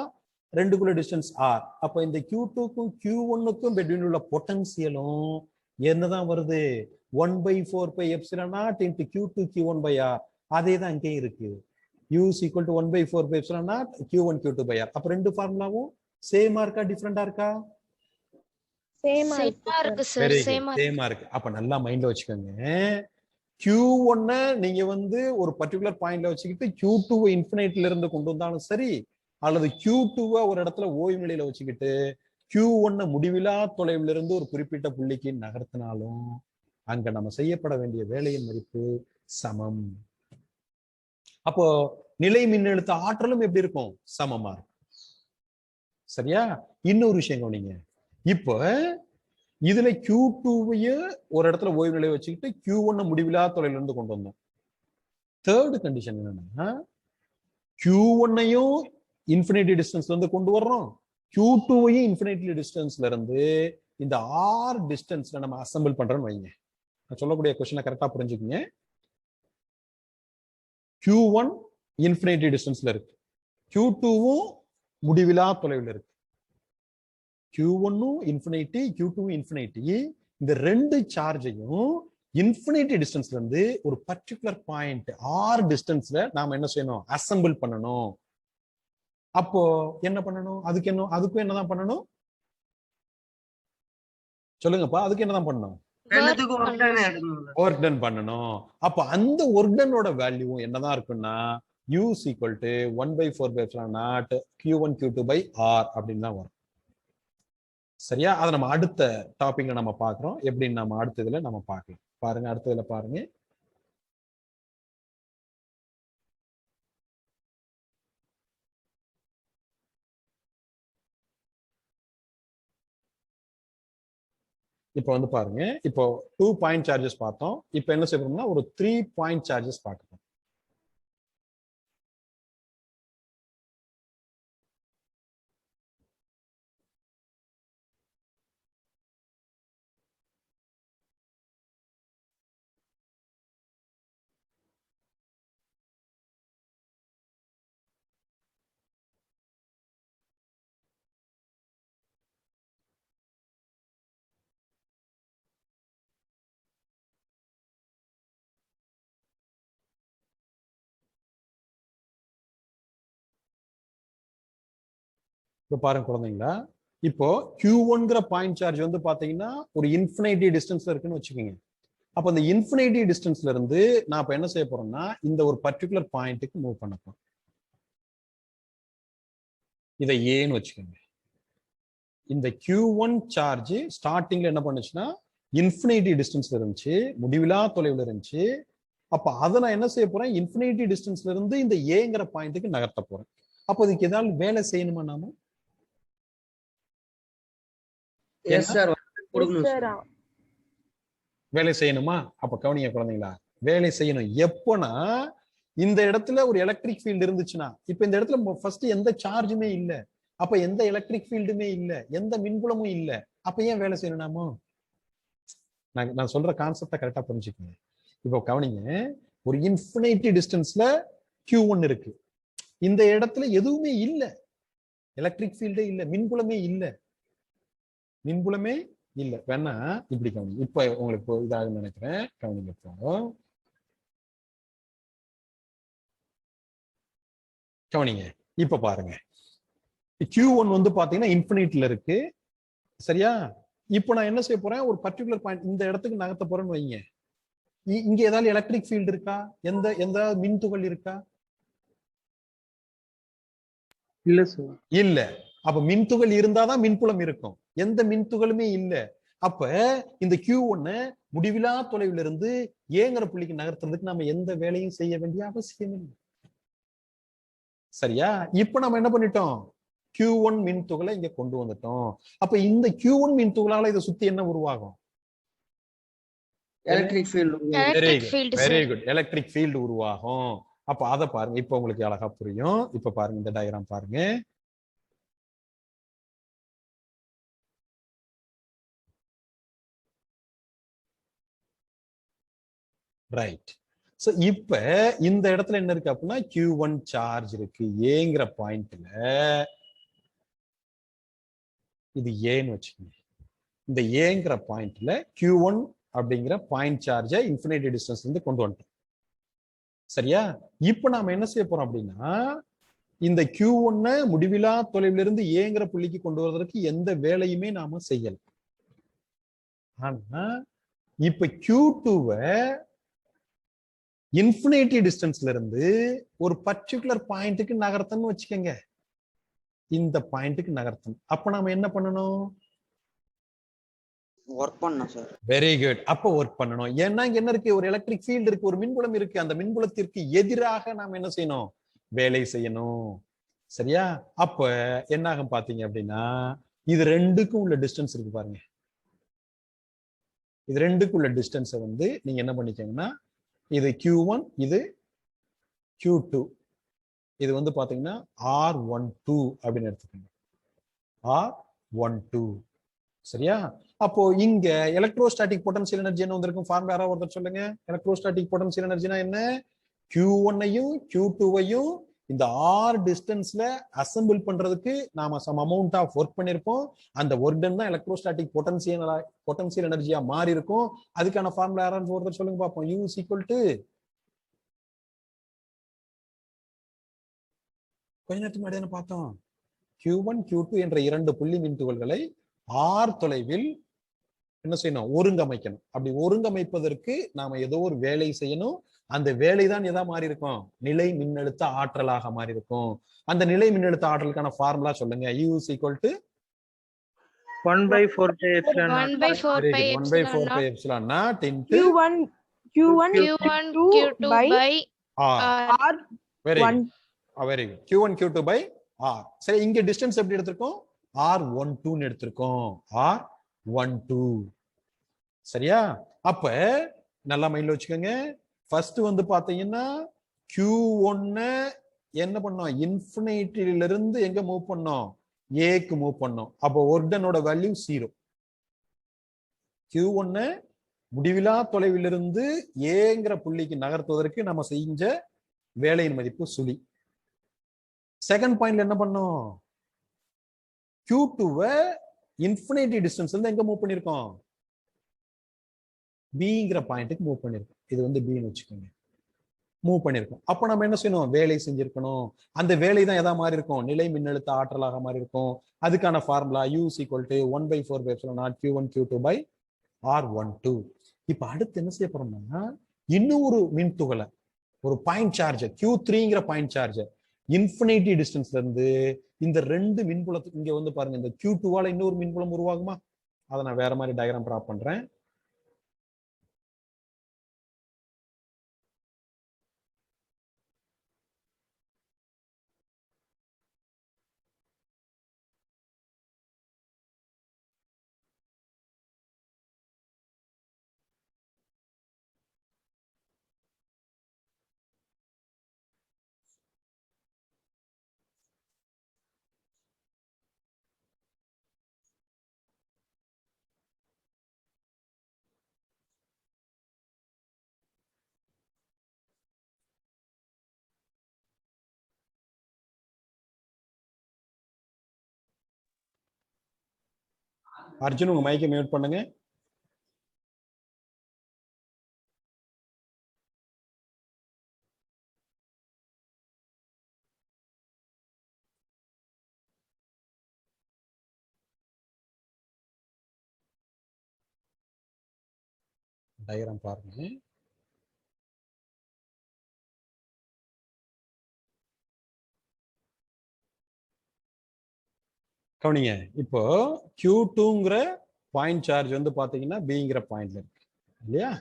ரெண்டுக்குள்ள டிஸ்டன்ஸ் R. அப்ப இந்த Q2க்கும் Q1க்கும் பிட்வீன் உள்ள பொட்டன்சியலும் என்னதான் வருது? 1/4 pi epsilon naught into Q2 Q1 by R. அதே தான் இங்கே இருக்கு. U is equal to 1/4 pi epsilon naught Q1 Q2 by R. அப்ப ரெண்டு ஃபார்முலாவும் சேமா இருக்கா, டிஃபரெண்டா இருக்கா? Same இருக்கு sir. சேமா இருக்கு. அப்ப நல்லா மைண்ட்ல வச்சுக்கோங்க. Q1 நீங்க வந்து ஒரு பர்டிகுலர் பாயிண்ட்ல வச்சுக்கிட்டு Q2 இன்ஃபினிட்ல இருந்து கொண்டு வந்தாலும் சரி, அல்லது Q2 ஒரு இடத்துல ஓய்வு நிலையில வச்சுக்கிட்டு Q1 முடிவிலா தொலைவில இருந்து ஒரு குறிப்பிட்ட புள்ளிக்கு நகர்த்தினாலும் அங்க நம்ம செய்யப்பட வேண்டிய வேலையின் மதிப்பு சமம். அப்போ நிலை மின்னழுத்த ஆற்றலும் எப்படி இருக்கும்? சமமா இருக்கும். சரியா? இன்னொரு விஷயம் கவனிங்க. இப்போ இதுல Q2 ஒரு இடத்துல ஓய்வு நிலையை வச்சுக்கிட்டு Q1 முடிவிலா தொலைல இருந்து கொண்டு வந்தோம். தேர்ட் கண்டிஷன் என்னன்னா, Q1 இன்ஃபினிட்டி டிஸ்டன்ஸ்ல இருந்து கொண்டு வர்றோம், Q2 இன்ஃபினிட்டி டிஸ்டன்ஸ்ல இருந்து இந்த R டிஸ்டன்ஸ்ல நம்ம அசெம்பிள் பண்றோம்னு வைங்க. நான் சொல்லக்கூடிய கொஸ்டினை கரெக்டா புரிஞ்சுக்கங்க. Q1 இன்ஃபினிட்டி டிஸ்டன்ஸ்ல இருக்கு, Q2 முடிவிலா தொலைவில் இருக்கு. Q1 infinity, Q2 infinity. இந்த ரெண்டு சார்ஜையும் இன்ஃபினிட்டி டிஸ்டன்ஸ்ல இருந்து ஒரு பர்டிகுலர் பாயிண்ட் R டிஸ்டன்ஸ்ல நாம என்ன செய்யணும்? அசெம்பிள் பண்ணணும். அப்போ என்ன பண்ணணும்? அதுக்கும் என்னதான் பண்ணணும்? சொல்லுங்கப்பா. அதுக்கு என்னதான் பண்ணணும்? ஒர்க் டன் பண்ணணும். அப்ப அந்த ஒர்க் டனோட வேல்யூ என்னதான் இருக்குன்னா, U is equal to 1/4 pi epsilon naught Q1 Q2 by R அப்படின்னு தான் வரும். சரியா? அதை நம்ம அடுத்த டாபிக்ல நம்ம பாக்குறோம். எப்படின்னு நம்ம அடுத்ததுல நம்ம பார்க்கலாம். பாருங்க, அடுத்ததுல பாருங்க. இப்போ வந்து பாருங்க, இப்போ 2 பாயிண்ட் சார்ஜஸ் பார்த்தோம். இப்போ என்ன செய்யறோம்னா ஒரு 3 பாயிண்ட் சார்ஜஸ் பார்க்கணும். இப்போ பாருங்க குழந்தைங்களா, இப்போ Q1ங்கிற பாயிண்ட் சார்ஜ் வந்து பாத்தீங்கன்னா ஒரு இன்ஃபினிட்டி டிஸ்டன்ஸ்ல இருக்குன்னு வச்சுக்கோங்க. அப்ப அந்த இன்ஃபினிட்டி டிஸ்டன்ஸ்ல இருந்து நான் இப்ப என்ன செய்ய போறேன்னா இந்த ஒரு பர்டிகுலர் பாயிண்ட்டுக்கு மூவ் பண்ண போறேன். இதை ஏன்னு வச்சுக்கோங்க. இந்த Q1 சார்ஜ் ஸ்டார்டிங்ல என்ன பண்ணுச்சுன்னா இன்ஃபினிட்டி டிஸ்டன்ஸ்ல இருந்துச்சு, முடிவிலா தொலைவில் இருந்துச்சு. அப்ப அதை நான் என்ன செய்ய போறேன்? இன்ஃபினிட்டி டிஸ்டன்ஸ்ல இருந்து இந்த ஏங்கிற பாயிண்ட்டுக்கு நகர்த்த போறேன். அப்போ இதுக்கு ஏதாவது வேலை செய்யணுமா நாம? வேலை செய்யணுமா? அப்ப கவனிங்க குழந்தைங்களா, வேலை செய்யணும். எப்போனா இந்த இடத்துல ஒரு எலக்ட்ரிக் ஃபீல்டு இருந்துச்சுன்னா, இப்ப இந்த இடத்துல ஃபர்ஸ்ட் எந்த சார்ஜுமே இல்ல, அப்ப எந்த எலக்ட்ரிக் ஃபீல்டுமே இல்ல, எந்த மின்புலமும் இல்ல. அப்ப ஏன் வேலை செய்யணும்னாமோ? நான் சொல்ற கான்செப்டை கரெக்டா புரிஞ்சுக்கங்க. இப்போ கவனிங்க, ஒரு இன்ஃபினிட்டி டிஸ்டன்ஸ்ல Q1 இருக்கு. இந்த இடத்துல எதுவுமே இல்ல, எலக்ட்ரிக் ஃபீல்டே இல்ல, மின்புலமே இல்ல. வேணா இப்படி கவனிங்க. இப்ப உங்களுக்கு இதாக நினைக்கிறேன், கவனிங்க. இப்போ கவனிங்க, இப்ப பாருங்க Q1 வந்து பாத்தீங்கன்னா இன்ஃபினிட்ல இருக்கு. சரியா? இப்போ நான் என்ன செய்ய போறேன், ஒரு பர்டிகுலர் பாயிண்ட் இந்த இடத்துக்கு நகர்த்த போறேன்னு வைங்க. இங்க ஏதாவது எலக்ட்ரிக் ஃபீல்டு இருக்கா? எந்த மின்துகள் இருக்கா? இல்ல சார். இல்ல. அப்ப மின்துகள் இருந்தாதான் மின்புலம் இருக்கும். எந்த மின்துகளுமே இல்ல. அப்ப இந்த Q1 முடிவிலா தொலைவில் இருந்து ஏங்கிற புள்ளிக்கு நகர்த்துறதுக்கு நம்ம எந்த வேலையும் செய்ய வேண்டிய அவசியம் இல்லை. சரியா? இப்ப நம்ம என்ன பண்ணிட்டோம், Q1 மின்துகளை இங்க கொண்டு வந்துட்டோம். அப்ப இந்த Q1 மின்துகளால இதை சுத்தி என்ன உருவாகும்? electric field. Electric field, very sir. Good. Electric field உருவாகும். அப்ப அதை பாருங்க. இப்ப உங்களுக்கு அழகா புரியும். இப்ப பாருங்க இந்த டயக்ராம் பாருங்க. ரைட். சோ இப்ப இந்த இடத்துல என்ன இருக்கு அப்படின்னா Q1 சார்ஜ் இருக்கு. ஏங்கிற பாயிண்ட்ல இது ஏன்னு வச்சுக்கோங்க. இந்த ஏங்கிற பாயிண்ட்ல Q1 அப்படிங்கிற பாயிண்ட் சார்ஜை இன்ஃபினிட்டி டிஸ்டன்ஸ்ல இருந்து கொண்டு வந்துட்டோம். சரியா? இப்ப நாம என்ன செய்ய போறோம் அப்படின்னா இந்த Q1 முடிவிலா தொலைவிலிருந்து ஏங்கிற புள்ளிக்கு கொண்டு வருவதற்கு எந்த வேலையுமே நாம செய்யல. ஆனா இப்ப Q2 இன்ஃபினிட்டி டிஸ்டன்ஸ்ல இருந்து ஒரு பர்டிகுலர் பாயிண்ட்டுக்கு நகர்த்தன்னு வச்சுக்கோங்க. இந்த பாயிண்ட்டுக்கு நகர்த்தணும். அப்ப நாம என்ன பண்ணணும்? ஒர்க் பண்ண சார். Very good. அப்ப ஒர்க் பண்ணணும். ஏன்னா இங்க என்ன இருக்கு, ஒரு எலக்ட்ரிக் ஃபீல்டு இருக்கு, ஒரு மின்புலம் இருக்கு. அந்த மின்புலத்திற்கு எதிராக நாம என்ன செய்யணும், வேலை செய்யணும். சரியா? அப்ப என்ன ஆகும் பாத்தீங்க அப்படின்னா இது ரெண்டுக்கும் உள்ள டிஸ்டன்ஸ் இருக்கு பாருங்க. இது ரெண்டுக்கும் உள்ள டிஸ்டன்ஸை வந்து நீங்க என்ன பண்ணிக்கீங்கன்னா இது Q1 இது Q2 இது வந்து பாத்தீங்கன்னா R12 அப்படின்னு எடுத்துக்கோங்க. R12. சரியா? அப்போ இங்க எலக்ட்ரோஸ்டாட்டிக் பொட்டன்ஷியல் எனர்ஜி என்ன வந்திருக்கும், ஃபார்முலா யாராவது ஒருத்தர் சொல்லுங்க. எலக்ட்ரோஸ்டாட்டிக் பொட்டன்ஷியல் எனர்ஜினா என்ன? Q1ஐயும் Q2ஐயும் இந்த R டிஸ்டன்ஸ்ல அசெம்பிள் பண்றதுக்கு நாம சம் அமௌண்ட் ஆஃப் ஒர்க் பண்ணிருப்போம். அந்த ஒர்க் டன் தான் எலக்ட்ரோஸ்டாட்டிக் பொட்டன்ஷியல் எனர்ஜியா மாறி இருக்கும். அதுக்கான ஃபார்முலா யாராவது ஒருத்தர் சொல்லுங்க பார்ப்போம். U is equal to கொஞ்ச நேரத்துக்கு முன்னாடி என்ன பார்த்தோம், Q1 Q2 என்ற இரண்டு புள்ளி மின்துகள்களை R தொலைவில் என்ன செய்யணும், ஒருங்கமைக்கணும். அப்படி ஒருங்கமைப்பதற்கு நாம ஏதோ ஒரு வேலை செய்யணும். அந்த வேலை தான் எதா மாறி இருக்கும், நிலை மின்னழுத்த ஆற்றலாக மாறி இருக்கும். அந்த நிலை மின்னழுத்த ஆற்றலுக்கான ஃபார்முலா சொல்லுங்க. U is equal to 1/4 pi epsilon 1 naught. by 4 pi 1/4 epsilon pi naught. epsilon naught into Q1 Q1 Q1 Q2 Q2 by by R. R very 1 very good. Q1 Q2 by R. சரி, இங்க டிஸ்டன்ஸ் எப்படி எடுத்திருக்கோம், R12 ன்னு எடுத்திருக்கோம். R12. சரியா? அப்ப நல்லா மைண்ட்ல வச்சுக்கோங்க. ஃபர்ஸ்ட் வந்து பாத்தீங்கன்னா Q1 என்ன பண்ணோம், இன்ஃபினிட்டில இருந்து எங்க மூவ் பண்ணோம், ஏக்கு மூவ் பண்ணோம். அப்போ ஒர்க் டனோட வேல்யூ 0. Q1 முடிவிலா தொலைவிலிருந்து ஏங்கிற புள்ளிக்கு நகர்த்துவதற்கு நம்ம செஞ்ச வேலையின் மதிப்பு சுழி. செகண்ட் பாயிண்ட்ல என்ன பண்ணோம், Q2 இன்ஃபினிட்டி டிஸ்டன்ஸ்ல இருந்து எங்க மூவ் பண்ணிருக்கோம், பிங்கிற பாயிண்ட்டுக்கு மூவ் பண்ணிருக்கோம். இது வந்து பின்னு வச்சுக்கோங்க, மூவ் பண்ணிருக்கோம். அப்ப நம்ம என்ன செய்யணும், வேலை செஞ்சிருக்கணும். அந்த வேலை தான் எதா மாறி இருக்கும், நிலை மின்னழுத்த ஆற்றலாக மாறி இருக்கும். அதுக்கான formula U is equal to 1/4 pi epsilon naught Q1 Q2 by R12. இப்ப அடுத்து என்ன செய்ய போறோம்னா இன்னொரு மின்துகளை, ஒரு பாயிண்ட் சார்ஜ் Q3ங்கிற பாயிண்ட் சார்ஜ் இன்ஃபினிட்டி டிஸ்டன்ஸ்ல இருந்து இந்த ரெண்டு மின்புலத்துக்கு இங்க வந்து பாருங்க, இந்த Q2வால இன்னொரு மின்புலம் உருவாகுமா? அதை நான் வேற மாதிரி டயக்ராம் டிரா பண்றேன். அர்ஜுன் உங்க மைக்கை மியூட் பண்ணுங்க. டயக்ராம் பாருங்க. கவனிங்க, இப்போ Q2ங்கிற பாயிண்ட் சார்ஜ் வந்து பாத்தீங்கன்னா Bங்கிற பாயிண்ட்ல இருக்கு இல்லையா?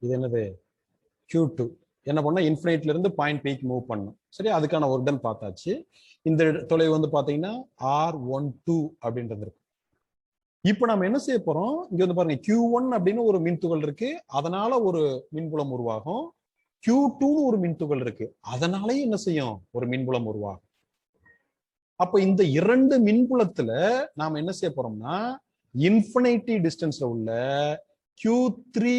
இது என்னது? Q2 என்ன பண்ணா இன்ஃபினைட்ல இருந்து பாயிண்ட் Pக்கு மூவ் பண்ணும். சரி, அதுக்கான ஒர்க் டன் பார்த்தாச்சு. இந்த தொலைவு வந்து பாத்தீங்கன்னா R12 அப்படின்றது இருக்கு. இப்போ நம்ம என்ன செய்ய போறோம்? இங்க வந்து பாருங்க, Q1 அப்படின்னு ஒரு மின்துகள் இருக்கு, அதனால ஒரு மின்புலம் உருவாகும். Q2 ஒரு மின்துகள் இருக்கு, அதனாலயும் என்ன செய்யும்? ஒரு மின்புலம் உருவாகும். அப்ப இந்த இரண்டு மின்புலத்துல நாம என்ன செய்ய போறோம்னா, இன்ஃபினிட்டி டிஸ்டன்ஸ்ல உள்ள Q3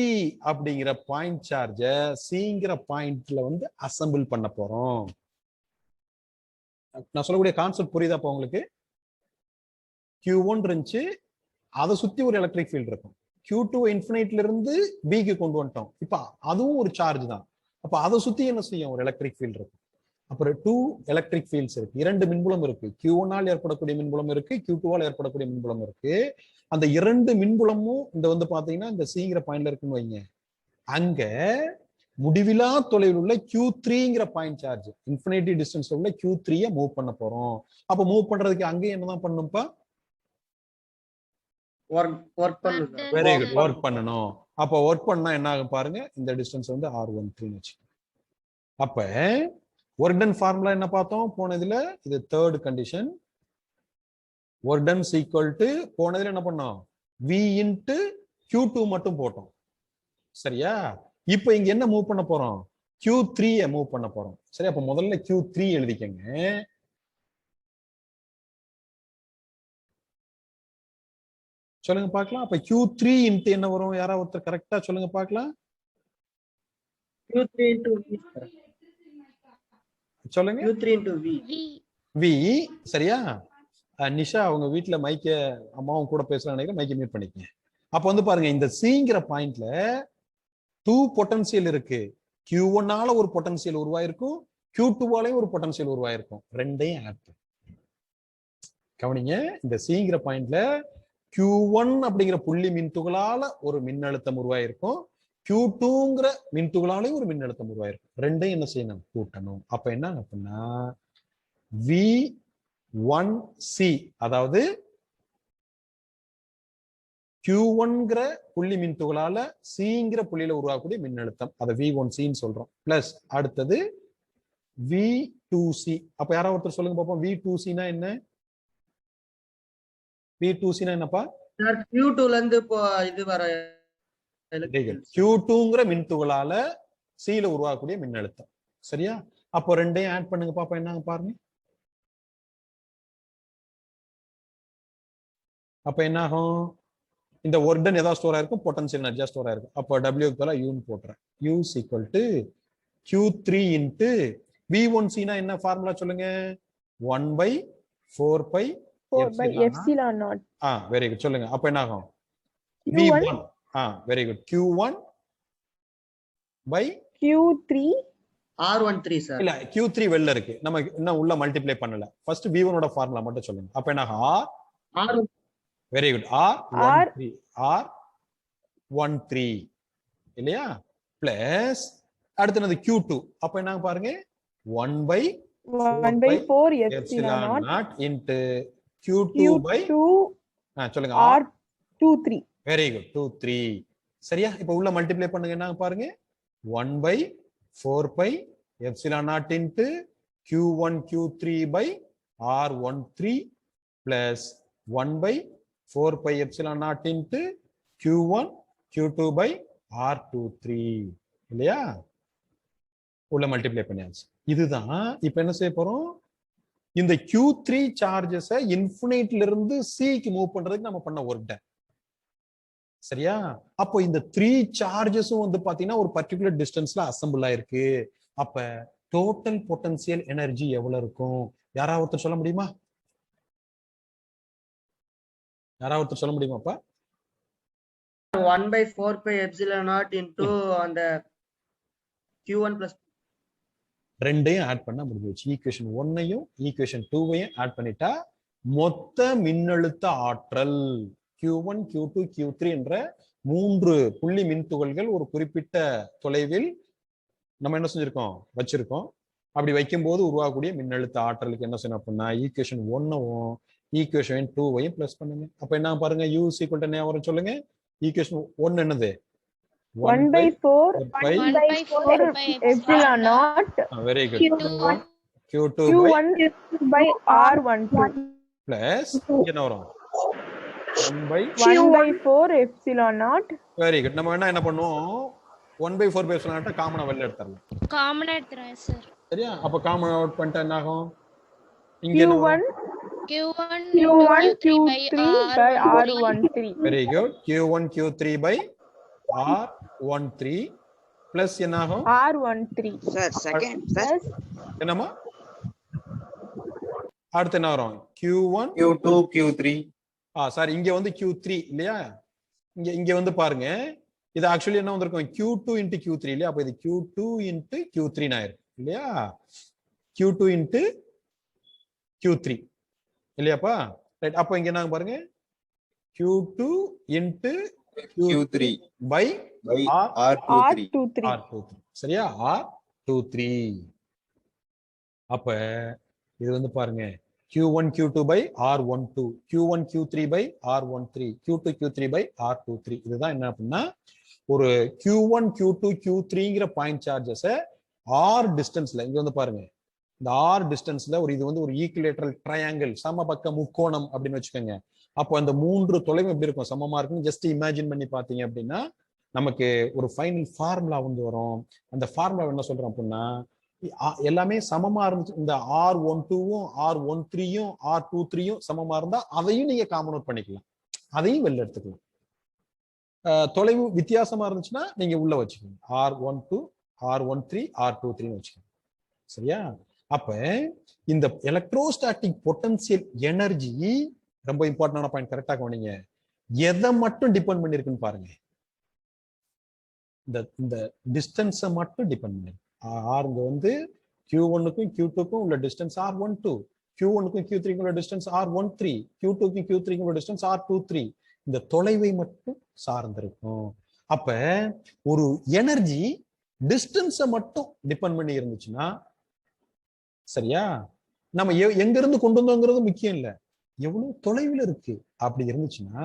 அப்படிங்கிற பாயிண்ட் சார்ஜ Cங்கிற பாயிண்ட்ல வந்து அசெம்பிள் பண்ண போறோம். நான் சொல்லக்கூடிய கான்செப்ட் புரியுதாப்பா உங்களுக்கு? Q1 இருந்துச்சு, அதை சுத்தி ஒரு எலக்ட்ரிக் ஃபீல்ட் இருக்கும். Q2 இன்ஃபினைட்ல இருந்து Bக்கு கொண்டு வந்துட்டோம். இப்ப அதுவும் ஒரு சார்ஜ் தான். அப்ப அதை சுத்தி என்ன செய்யும்? ஒரு எலக்ட்ரிக் ஃபீல்ட் இருக்கும். அப்புறம் 2 எலக்ட்ரிக் ஃபீல்ட்ஸ் இருக்கு, இரண்டு மின்புலம் இருக்கு. Q1 ஆல் ஏற்படக்கூடிய மின்புலம் இருக்கு, Q2 ஆல் ஏற்படக்கூடிய மின்புலம் இருக்கு. அந்த இரண்டு மின்புலமும் இந்த வந்து பாத்தீங்கன்னா இந்த Cங்கிற பாயிண்ட்ல இருக்குன்னு வைங்க. அங்க முடிவிலா தொலைவில் உள்ள Q3ங்கிற பாயிண்ட் சார்ஜ், இன்ஃபினிட்டி டிஸ்டன்ஸ்ல உள்ள Q3 மூவ் பண்ண போறோம். அப்ப மூவ் பண்றதுக்கு அங்க என்னதான் பண்ணணும்ப்பா? வெரி குட், ஒர்க் பண்ணணும். அப்ப ஒர்க் பண்ணா என்ன ஆகும் பாருங்க, இந்த டிஸ்டன்ஸ் வந்து R13 வச்சு. அப்ப ஒர்க் டன் ஃபார்முலா என்ன பார்த்தோம் போனதுல? இது third condition. Work done equal to போனதுல என்ன பண்ணோம்? V இன்டு Q2 மட்டும் போட்டோம். சரியா? இப்போ இங்க என்ன மூவ் பண்ண போறோம்? Q3 மூவ் பண்ண போறோம். சரி, அப்ப முதல்ல Q3 எழுதிக்கங்க. சொல்லுங்க பார்க்கலாம். அப்ப Q3 இன்டு என்ன வரும்? யாராவது ஒருத்தர் கரெக்டா சொல்லுங்க பார்க்கலாம். Q3 into V. சொல்லுங்க. Q3 into V. V. சரியா? நிஷா அவங்க வீட்டுல மைக்க அம்மாவும் கூட பேசலாம் நினைக்கிறேன், மைக்க மியூட் பண்ணிக்கங்க. அப்ப வந்து பாருங்க, இந்த Cங்கிற பாயிண்ட்ல 2 பொட்டன்சியல் இருக்கு. Q1 ஆல ஒரு பொட்டன்சியல் உருவாயிருக்கும், Q2 ஆலையும் ஒரு பொட்டன்சியல் உருவாயிருக்கும். ரெண்டையும் ஆட் பண்ணு. கவனிங்க, இந்த Cங்கிற பாயிண்ட்ல Q1 அப்படிங்கிற புள்ளி மின்துகளால ஒரு மின்னழுத்தம் உருவாயிருக்கும், Q2ங்கிற மின்துகளாலையும் ஒரு மின்னழுத்தம் உருவாயிருக்கும். ரெண்டையும் என்ன செய்யணும்? கூட்டணும். அப்ப என்ன அப்படின்னா V1C, அதாவது Q1ங்கிற புள்ளி மின்துகளால Cங்கிற புள்ளியில உருவாக்கக்கூடிய மின்னழுத்தம், அதை V1Cன்னு சொல்றோம். பிளஸ் அடுத்தது V2C. அப்ப யாராவது ஒருத்தர் சொல்லுங்க பாப்போம், V2Cனா என்ன? V2Cனா என்னப்பா? Q2ல இருந்து இது வர Q2ங்கிற மின்துகளால Cல உருவாக்கக்கூடிய மின்னழுத்தம். சரியா? அப்போ ரெண்டையும் ஆட் பண்ணுங்க பாப்பா, என்னங்க பாருங்க. அப்ப என்ன ஆகும்? இந்த ஒர்க் டன் ஏதாவது ஸ்டோர் ஆயிருக்கும், பொட்டன்சியல் எனர்ஜியா ஸ்டோர் ஆயிருக்கும். அப்போ W க்கு பதிலா U ன்னு போட்டுறேன். U equal to Q3 into V1Cனா என்ன ஃபார்முலா சொல்லுங்க? 1/4 epsilon naught. வெரி குட், சொல்லுங்க. அப்ப என்ன ஆகும்? Q1 V1. Very good. Q1 by Q3 R13 sir. இல்ல, Q3 வெளில இருக்கு, நம்ம இன்னும் உள்ள மல்டிப்ளை பண்ணல. ஃபர்ஸ்ட் V1 ஓட ஃபார்முலா மட்டும் சொல்லுங்க. அப்ப என்ன ஆகும்? R. Very good. R13 இல்லையா? பிளஸ் அடுத்து என்னது? Q2. அப்ப என்ன பாருங்க, 1/4 epsilon naught into Q2 by சொல்லுங்க, R23. Very good, 23. சரியா? இப்ப உள்ள மல்டிப்ளை பண்ணுங்க, என்ன பாருங்க, 1/4 epsilon naught into Q1 Q3 by R13 plus 1/4 epsilon naught into Q1 Q2 by R23 இல்லையா? உள்ள மல்டிப்ளை பண்ணியாச்சு. இதுதான் இப்ப என்ன செய்ய போறோம்? இந்த Q3 சார்ஜஸை இன்ஃபினைட்ல இருந்து Cக்கு மூவ் பண்றதுக்கு நம்ம பண்ண ஒர்க் டன். சரியா? அப்போ இந்த 3 சார்ஜஸும் வந்து பாத்தீங்கன்னா ஒரு பர்டிகுலர் டிஸ்டன்ஸ்ல அசெம்பிள் ஆயிருக்கு. அப்ப டோட்டல் பொட்டன்சியல் எனர்ஜி எவ்வளவு இருக்கும்? யாராவது ஒருத்தர் சொல்ல முடியுமா? யாராவது ஒருத்தர் சொல்ல முடியுமாப்பா? 1/4 epsilon naught into அந்த Q1 plus ரெண்டையும் ஆட் பண்ணா முடிஞ்சிருச்சு. ஈக்குவேஷன் 1ஐயும் ஈக்குவேஷன் 2ஐயும் ஆட் பண்ணிட்டா மொத்த மின்னழுத்த ஆற்றல் Q1 Q2 Q3 என்ற 3 புள்ளி மின்துகள்கள் ஒரு குறிப்பிட்ட தொலைவில் நம்ம என்ன செஞ்சிருக்கோம் வச்சிருக்கோம். அப்படி வைக்கும்போது உருவாகக்கூடிய மின்னழுத்த ஆற்றலுக்கு என்ன செய்யணும் அப்படின்னா ஈக்குவேஷன் 1வும் ஈக்குவேஷன் 2வையும் பிளஸ் பண்ணுங்க. அப்ப என்ன பாருங்க U is equal to என்ன வரும் சொல்லுங்க. ஈக்குவேஷன் 1 என்னது 1/4 pi. 1/4 epsilon naught very good. Q2 Q1 by R12 plus என்ன வரும் 1/4 epsilon naught. Very good. நம்ம என்ன பண்ணுவோம் 1/4 epsilon காமனா வெளில எடுத்துறலாம். காமனா எடுத்துறேன் சார். சரியா? அப்ப காமன் அவுட் பண்ணிட்டா என்ன ஆகும்? இங்க என்ன Q1 வரும்? Q1 Q3 by R13. Very good. Q1 Q3 by R13 plus என்ன ஆகும்? R13 Sir, second, sir. plus என்னமா? அடுத்து என்ன வரும்? Q1 Q2 Q3 சாரி இங்க வந்து Q3 இல்லையா? இங்க வந்து பாருங்க இது ஆக்சுவலி என்ன வந்திருக்கும் Q2 into Q3 இல்லையா? அப்ப இது Q2 into Q3 ஆயிருக்கு இல்லையா? Q2 into Q3 இல்லையாப்பா? ரைட். அப்ப இங்க என்ன பாருங்க Q2 into Q3 by by R23 R23 சரியா? R23. அப்ப இது வந்து பாருங்க Q1 Q2 by R12 Q1 Q3 by R13 Q2 Q3 by R23. இதுதான் என்ன அப்படின்னா ஒரு Q1 Q2 Q3ங்கிற point charges R டிஸ்டன்ஸ்ல இங்க வந்து பாருங்க இந்த R டிஸ்டன்ஸ்ல ஒரு இது வந்து ஒரு ஈக்குலேட்டரல் ட்ரையாங்கிள் சமபக்க முக்கோணம் அப்படின்னு வச்சுக்கோங்க. அப்போ அந்த 3 தொலைவு எப்படி இருக்கும் சமமா இருக்குன்னு ஜஸ்ட் இமேஜின் பண்ணி பார்த்தீங்க அப்படின்னா நமக்கு ஒரு ஃபைனல் ஃபார்முலா வந்து வரும். அந்த ஃபார்முலா என்ன சொல்றோம் அப்படின்னா எல்லாமே சமமா இருந்துச்சு. இந்த R12வும் R13யும் R23யும் சமமா இருந்தா அதையும் நீங்க காமன் அவுட் பண்ணிக்கலாம், அதையும் வெளில எடுத்துக்கலாம். தொலைவு வித்தியாசமா இருந்துச்சுன்னா நீங்க உள்ள வச்சுக்கோங்க R12 R13 R23 வச்சுக்கோங்க. சரியா? அப்ப இந்த எலக்ட்ரோஸ்டாட்டிக் பொட்டன்சியல் எனர்ஜி ரொம்ப இம்பார்ட்டன்டான பாயிண்ட், கரெக்டா கவனிங்க. எதை மட்டும் டிபெண்ட் பண்ணிருக்குன்னு பாருங்க. இந்த டிஸ்டன்ஸை மட்டும் டிபெண்ட் பண்ணிருக்கு. இங்க வந்து Q1க்கும் Q2க்கும் உள்ள டிஸ்டன்ஸ் R12, Q1க்கும் Q3க்கும் உள்ள டிஸ்டன்ஸ் R13, Q2க்கும் Q3க்கும் உள்ள டிஸ்டன்ஸ் R23. இந்த தொலைவை மட்டும் சார்ந்திருக்கும். அப்ப ஒரு எனர்ஜி டிஸ்டன்ஸை மட்டும் டிபெண்ட் பண்ணி இருந்துச்சுன்னா சரியா? நம்ம எங்க இருந்து கொண்டு வந்தோங்கிறது முக்கியம் இல்ல, எவ்வளவு தொலைவில் இருக்கு அப்படி இருந்துச்சுன்னா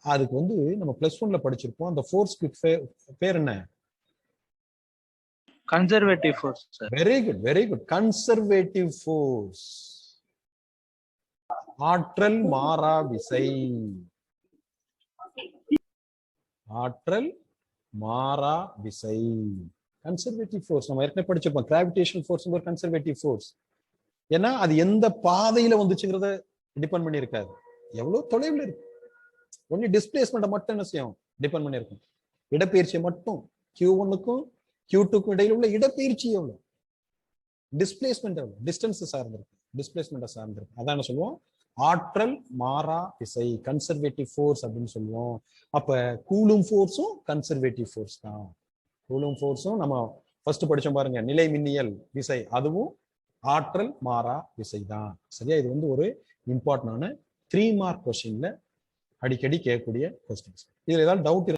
அதுக்கு வந்து நம்ம +1ல படிச்சிருப்போம். அந்த ஃபோர்ஸ்க்கு பேர் என்ன? Conservative force sir. Very good, very good. Conservative force, ஆற்றல் மாறா விசை. ஆற்றல் மாறா விசை கன்சர்வேட்டிவ் ஃபோர்ஸ். நம்ம ஏற்கனவே படிச்சிருப்போம் கிராவிடேஷனல் ஃபோர்ஸ் ஒரு கன்சர்வேட்டிவ் ஃபோர்ஸ். ஏன்னா அது எந்த பாதையில வந்துச்சுங்கிறத டிபெண்ட் பண்ணி இருக்காது, எவ்வளவு தொலைவில் இருக்கு. ஒன்லி டிஸ்பிளேஸ்மெண்ட்டை மட்டும் என்ன செய்யும் டிபெண்ட் பண்ணி இருக்கும். இடப்பெயர்ச்சியை மட்டும் Q1க்கும் Q2க்கும் இடையில உள்ள இடப்பெயர்ச்சி எவ்வளவு, டிஸ்பிளேஸ்மெண்ட் எவ்வளவு, டிஸ்டன்ஸ் சார்ந்திருக்கு, டிஸ்பிளேஸ்மெண்ட்டை சார்ந்திருக்கு. அதான் என்ன சொல்லுவோம் ஆற்றல் மாறா விசை, கன்சர்வேட்டிவ் ஃபோர்ஸ் அப்படின்னு சொல்லுவோம். அப்ப கூலும் ஃபோர்ஸும் கன்சர்வேட்டிவ் ஃபோர்ஸ் தான். கூலும் ஃபோர்ஸும் நம்ம ஃபர்ஸ்ட் படிச்சோம் பாருங்க நிலை மின்னியல் விசை, அதுவும் ஆற்றல் மாறா விசை தான். சரியா? இது வந்து ஒரு இம்பார்ட்டன்டான 3 மார்க் கொஸ்டின்ல அடிக்கடி கேட்கக்கூடிய கொஸ்டின்ஸ். இதுல ஏதாவது டவுட்